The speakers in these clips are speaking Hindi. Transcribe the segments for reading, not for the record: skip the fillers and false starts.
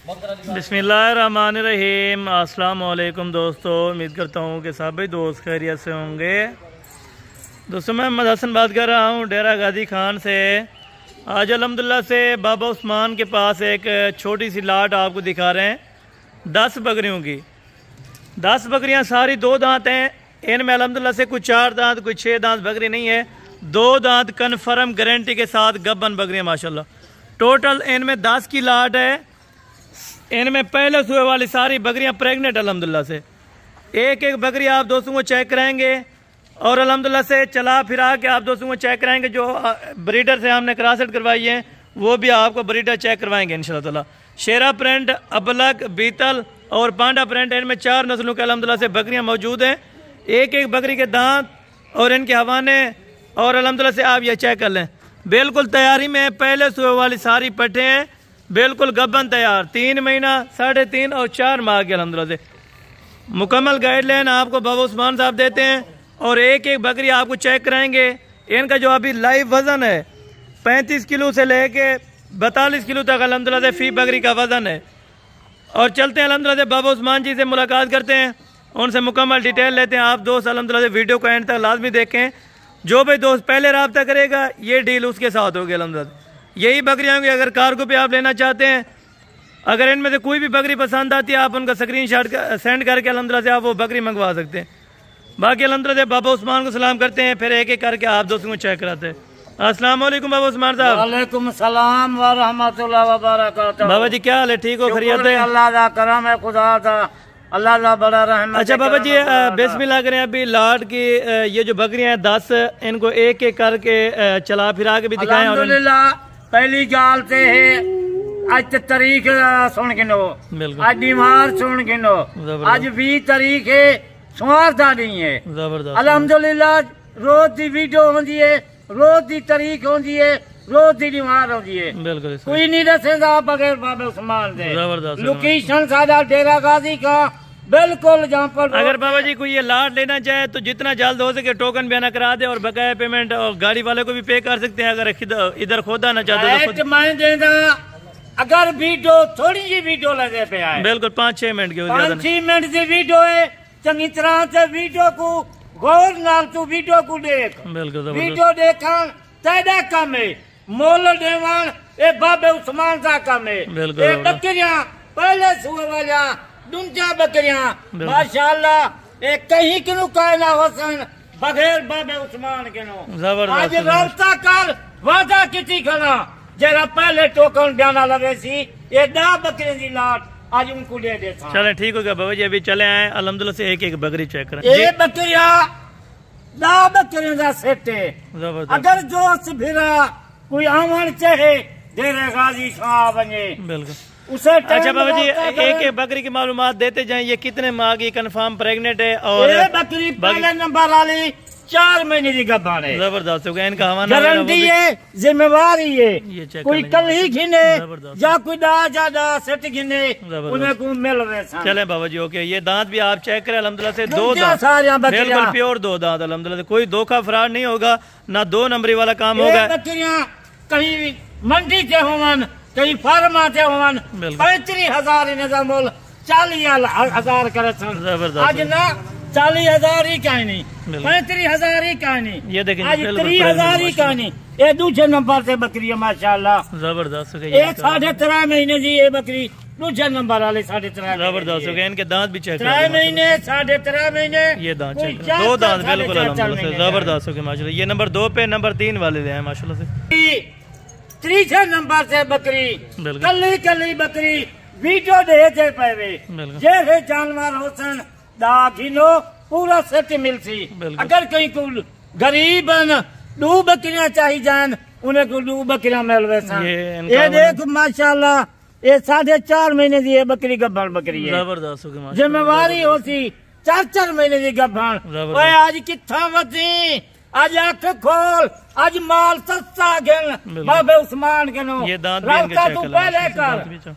बिस्मिल्लाहिर्रहमानिर्रहीम। अस्सलाम वालेकुम दोस्तों, उम्मीद करता हूँ कि सभी दोस्त खैरियत से होंगे। दोस्तों मैं मोहम्मद हसन बात कर रहा हूँ डेरा गाजी खान से। आज अल्हम्दुलिल्लाह से बाबा उस्मान के पास एक छोटी सी लाट आपको दिखा रहे हैं 10 बकरियों की। 10 बकरियाँ सारी 2 दांत हैं। इनमें अल्हम्दुलिल्लाह से कुछ 4 दांत कुछ 6 दांत बकरी नहीं है, 2 दांत कन्फर्म गारंटी के साथ गब्बन बकरियाँ माशाल्लाह। टोटल इनमें 10 की लाट है। इनमें पहले सुबह वाली सारी बकरियां प्रेग्नेंट अल्हम्दुलिल्लाह से। एक एक बकरी आप दोस्तों को चेक कराएंगे और अल्हम्दुलिल्लाह से चला फिरा के आप दोस्तों को चेक कराएंगे। जो ब्रीडर से हमने क्रॉससेट करवाई है वो भी आपको ब्रीडर चेक करवाएंगे इंशाल्लाह ताला। शेरा प्रिंट, अबलक, बीतल और पांडा प्रिंट, इनमें 4 नस्लों के अल्हम्दुलिल्लाह से बकरियाँ मौजूद हैं। एक एक बकरी के दांत और इनके हवाने और अल्हम्दुलिल्लाह से आप ये चेक कर लें। बिल्कुल तैयारी में पहले सुबह वाली सारी पट्टे हैं, बिल्कुल गब्बन तैयार। 3 महीना 3.5 और 4 माह के अल्हम्दुलिल्लाह से मुकम्मल गाइडलाइन आपको बाबा उस्मान साहब देते हैं और एक एक बकरी आपको चेक कराएंगे। इनका जो अभी लाइव वज़न है 35 किलो से लेके 42 किलो तक अल्हम्दुलिल्लाह से फी बकरी का वज़न है। और चलते हैं अल्हम्दुलिल्लाह से बाबा उस्मान जी से मुलाकात करते हैं, उनसे मुकम्मल डिटेल लेते हैं। आप दोस्त अल्हम्दुलिल्लाह से वीडियो को एंड तक लाजमी देखें। जो भी दोस्त पहले रब्ता करेगा ये डील उसके साथ होगी अल्हम्दुलिल्लाह। यही बकरियाँ होंगी। अगर कार्गो पे आप लेना चाहते हैं, अगर इनमें से कोई भी बकरी पसंद आती है आप उनका स्क्रीनशॉट सेंड करके अल्हम्दुलिल्लाह से आप वो बकरी मंगवा सकते हैं। बाकी अल्हम्दुलिल्लाह से बाबा उस्मान को सलाम करते हैं, फिर एक एक करके आप दोस्तों को चेक कराते हैं। अस्सलाम वालेकुम बाबा उस्मान साहब। वालेकुम सलाम व रहमतुल्लाह व बरकातहू। बाबा जी क्या हाल है, ठीक हो, खैरियत है? अल्लाह का करम है, खुदा का अल्लाह का बड़ा रहमत। अच्छा बाबा जी बिस्मिल्लाह करें। अभी लाट की ये जो बकरियां हैं 10, इनको एक एक करके चला फिरा के भी दिखाएं। अल्हम्दुलिल्लाह पहली गाल से है आज तारीख सुन गिनो, आज बीमार सुन गिनो। आज 20 तारीख है, सोमवार तारीख है। जबरदस्त अल्हम्दुलिल्लाह रोज दी वीडियो होंदी है, रोज दी तारीख होंदी है, रोज दी बीमार होंदी है। बिल्कुल कोई नहीं दसेगा बगैर बाबा उस्मान दे। जबरदस्त लोकेशन सादा डेरा गाजी का बिल्कुल जहाँ पर। अगर बाबा जी कोई ये लाट लेना चाहे तो जितना जल्द हो सके टोकन बयाना करा दे और बकाया पेमेंट और गाड़ी वाले को भी पे कर सकते हैं। अगर इधर खुद आना चाहते तो मैं देना। अगर वीडियो थोड़ी जी वीडियो लगे पे आए, बिल्कुल 5-6 मिनट की 5-6 मिनट की वीडियो है। चंगी तरह से वीडियो को गौर नाल तू वीडियो को देख। बिल्कुल वीडियो देखा तेरा काम है, मोल देवन ए बाबे उस्मान का काम है। ये बकरियां पहले सुबह वाला दुनिया बकरियां माशाल्लाह एक कहीं किनु कहना होसन बगैर बाबे उस्मान के नो। आज रास्ता कर वादा किती खड़ा जरा पहले टोकन बयाना लगे सी ये 10 बकरे की लाट आज उनको दे देता। चले ठीक हो गया बाबा जी, अभी चले आए अल्हम्दुलिल्लाह से एक एक बकरी चेक करें। ये बकरिया 10 बकरियों का सेट है। अगर जो फिरा कोई आमन चाहे डेरे गाजी शाह बने बिल्कुल उसे। अच्छा बाबा जी एक एक बकरी की मालूमात देते जाएं, ये कितने माह की कंफर्म प्रेग्नेंट है? और ये बकरी पहले नंबर वाली 4 महीने की गब्बान है। जबरदस्त हो गया। इनका हवाना गारंटी है, जिम्मेवारी है। कोई कल ही घिने या कोई ज्यादा सेट घिने उन्हें को मिल रहे। चले बाबा जी ओके। ये दांत भी आप चेक करें अल्हम्दुलिल्लाह से 2 दांत बिल्कुल प्योर 2 दांत अल्हम्दुलिल्लाह से। कोई धोखा फ्रॉड नहीं होगा, ना 2 नंबरी वाला काम होगा। बकरियां कहीं मंडी से होवन, कहीं फार्म से होवन 35,000 नजर मोल 40,000 करे। आज ना 40,000 ही कहानी, 35,000 ही कहानी, ये देखें आज 30,000 ही कहानी। ये दूसरे नंबर से बकरी है माशाल्लाह जबरदस्त हो गई। 13.5 महीने की ये बकरी दूसरे नंबर वाले 13.5 जबरदस्त हो गया। इनके दांत भी चेक 3 महीने 13.5 महीने ये दांत चेक 2 दांत बिल्कुल अल्हम्दुलिल्लाह से जबरदस्त हो गया माशाल्लाह। ये नंबर 2 पे नंबर 3 वाले हैं माशाल्लाह से। तीसरे नंबर से बकरी कली कली बकरी वीडियो देते पे जैसे जानवर होसन दागिनो पूरा सेट मिलती। अगर कहीं को गरीब 2 बकरियां चाहिए जान उन्हें को 2 बकरियां मिल रहे। ये देख माशाल्लाह ये 4.5 महीने की ये बकरी गब्बन बकरी है। जबरदस्त हो गया। जिम्मेवारी होती 4-4 महीने की गब्बन। आज कितना बची आज आंख खोल, आज माल सस्ता गिन बाबे उस्मान के नो। ये दांत रास्ता तू पहले कर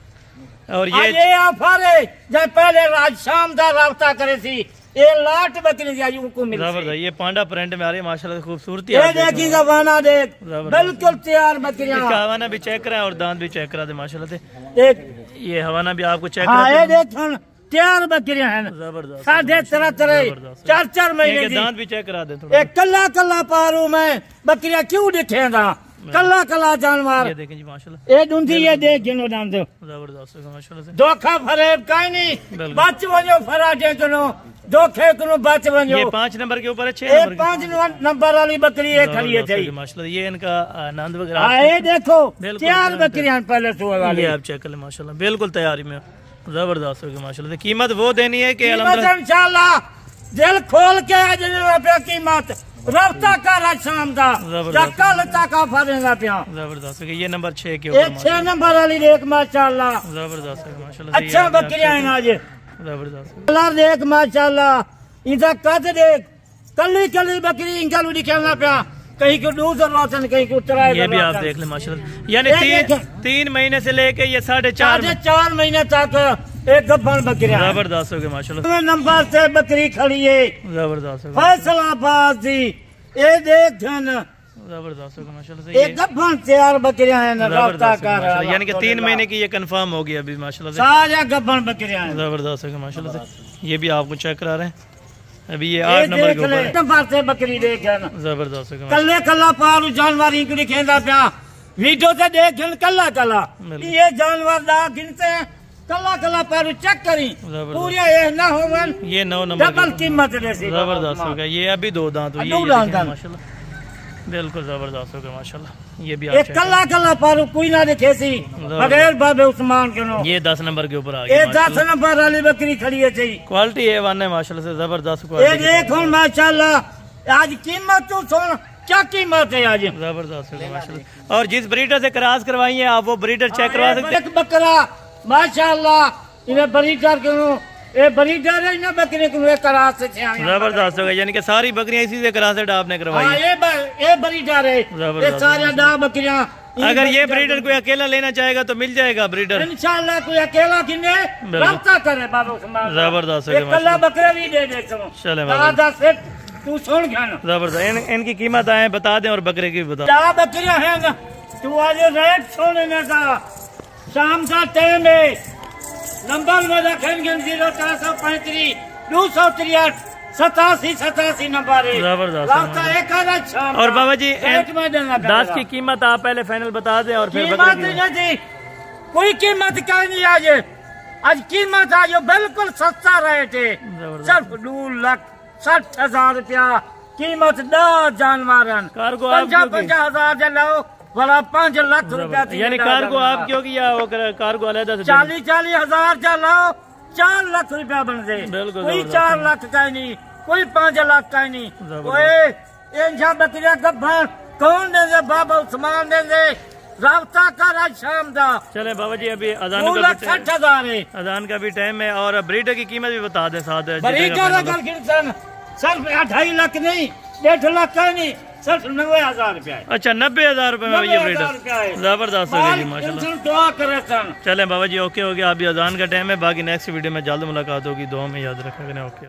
और ये ऑफर है जब पहले राज शाम का रास्ता करे सी ये लाट बकरी आज उनको मिल जबरदस्त। ये पांडा प्रिंट में आ रही है माशाल्लाह, खूबसूरती ये देखी हवाना देख बिल्कुल तैयार बकरियां। इसका हवाना भी चेक करा और दांत भी चेक करा दे माशाल्लाह से। देख ये हवाना भी आपको चेक हाँ करा ये देख तैयार बकरियां हैं जबरदस्त। साढ़े 4 महीने दांत भी चेक करा दे थोड़ा। एक कल्ला कल्ला पारू में बकरियां क्यों दिखे था कल्ला कल्ला जानवर। ये देखें जी माशाल्लाह, ये डूंधी ये देख गिनो दान दो जबरदस्त माशाल्लाह से। धोखा फरेब काई नहीं बच वनो फराटे तुनो धोखे तुनो बच वनो। ये 5 नंबर के ऊपर है, 6 ये नंबर 5 नंबर वाली बकरी ये खड़ी है थी माशाल्लाह। ये इनका आनंद वगैरह हाँ ये देखो बिल्कुल तैयार बकरियां पहले सुबह वाली। ये आप चेक कर ले माशाल्लाह, बिल्कुल तैयारी में जबरदस्त होगी माशाल्लाह से। कीमत वो देनी है कि इंशाल्लाह दिल खोल के आज रुपया कीमत रफ्ता कर शाम का कल तक फरेगा पिया जबरदस्त। ये नंबर 6 के ऊपर 6 नंबर वाली देख माशाल्लाह जबरदस्त माशाल्लाह। अच्छा बकरियां हैं आज जबरदस्त। कलर देख माशाल्लाह इनका कद देख कली कली बकरी इनका लुड़ी खेलना पिया कहीं को दूसर रोशन कहीं को उतरा। ये भी आप देख ले माशाल्लाह, यानी 3 महीने से लेके ये 4.5 महीने तक एक गब्बर बकरियां जबरदस्त हो गए माशाल्लाह। नंबर से बकरी खड़ी है जबरदस्त फैसलाबाद जी ये देख जबरदस्त हो गया माशाल्लाह से। ये गब्बर तैयार बकरियां हैं यानी कि 3 महीने की ये कंफर्म हो गई अभी माशाल्लाह से। सारा गब्बर बकरियां हैं जबरदस्त हो गया माशाल्लाह से। ये भी आपको चेक करा रहे हैं अभी ये 8 नंबर के ऊपर नंबर से बकरी देख जबरदस्त हो गया कल्ले कल्ला पारू जानवर इनकी खेलता पिया वीडियो से देख कल्ला कल्ला ये जानवर दा गिनते कल्ला कल्ला पारू चेक करी पूरे ये ना होवन। ये 9 नंबर डबल कीमत देसी जबरदस्त हो गया। ये अभी 2 दांत हुई है माशाल्लाह, बिल्कुल जबरदस्त हो गया माशाल्लाह। ये भी एक कल्ला कल्ला पारू कोई ना देखे सी बगैर बाबे उस्मान के नो। ये 10 नंबर के ऊपर आ गया। ये 10 नंबर वाली बकरी खड़ी है जी क्वालिटी A1 है माशाल्लाह से जबरदस्त ये क्वालिटी। देखो माशाल्लाह आज कीमत तो सुन क्या कीमत है आज जबरदस्त है माशाल्लाह। और जिस ब्रीडर से क्रॉस करवाई है आप वो ब्रीडर चेक करवा सकते हैं। एक बकरा माशाल्लाह इन्हें ब्रीडर के ये ब्रीडर है ना बकरे को क्रॉस से जबरदस्त हो गया, यानी कि सारी बकरियां इसी से क्रॉस से आपने करवाई है। ये ब्रीडर है ये सारे डा बकरियां। अगर ये ब्रीडर कोई अकेला लेना चाहेगा तो मिल जाएगा ब्रीडर इंशाल्लाह कोई अकेला किने रब्ता करे बाबा उस्मान जबरदस्त है कल्ला बकरे भी दे दे चले दादा से तू सुन गाना जबरदस्त। इनकी कीमत आए बता दें और बकरे की भी बता। डा बकरियां हैं तू आज रेट छोड़ने का शाम का टाइम है नंबर में रखेंगे 0335 263 87 नंबर है जबरदस्त। और बाबा जी 10 की कीमत आप पहले फाइनल बता दें और फिर कोई कीमत क्या नहीं आज कीमत आज बिल्कुल सस्ता रेट है सिर्फ 2,60,000 रुपया कीमत 10 जानवर 50,000 जलाओ वाला 5 लाख रुपया यानी कार्गो आप क्यों किया कार्गो अलग 40,000 जलाओ 4 लाख रुपया बन दे कोई 4 लाख का नहीं कोई 5 लाख का नहीं कोई बकरिया गब्बर कौन दे दे बाबा उस्मान दे दे राबता कर आज शाम का। चले बाबा जी अभी अजान का 2,60,000 है अजान का भी टाइम है और ब्रीडर की कीमत भी बता दें साथ सिर्फ 2.5 लाख नहीं 1.5 लाख का नहीं सिर्फ 90,000 रुपया। अच्छा 90,000 रुपए में ये ब्रीडर जबरदस्त हो गई माशाल्लाह। दुआ करे चले बाबा जी ओके हो गया। अभी अजान का टाइम है, बाकी नेक्स्ट वीडियो में जल्द मुलाकात होगी। दुआ में याद रखें। ओके।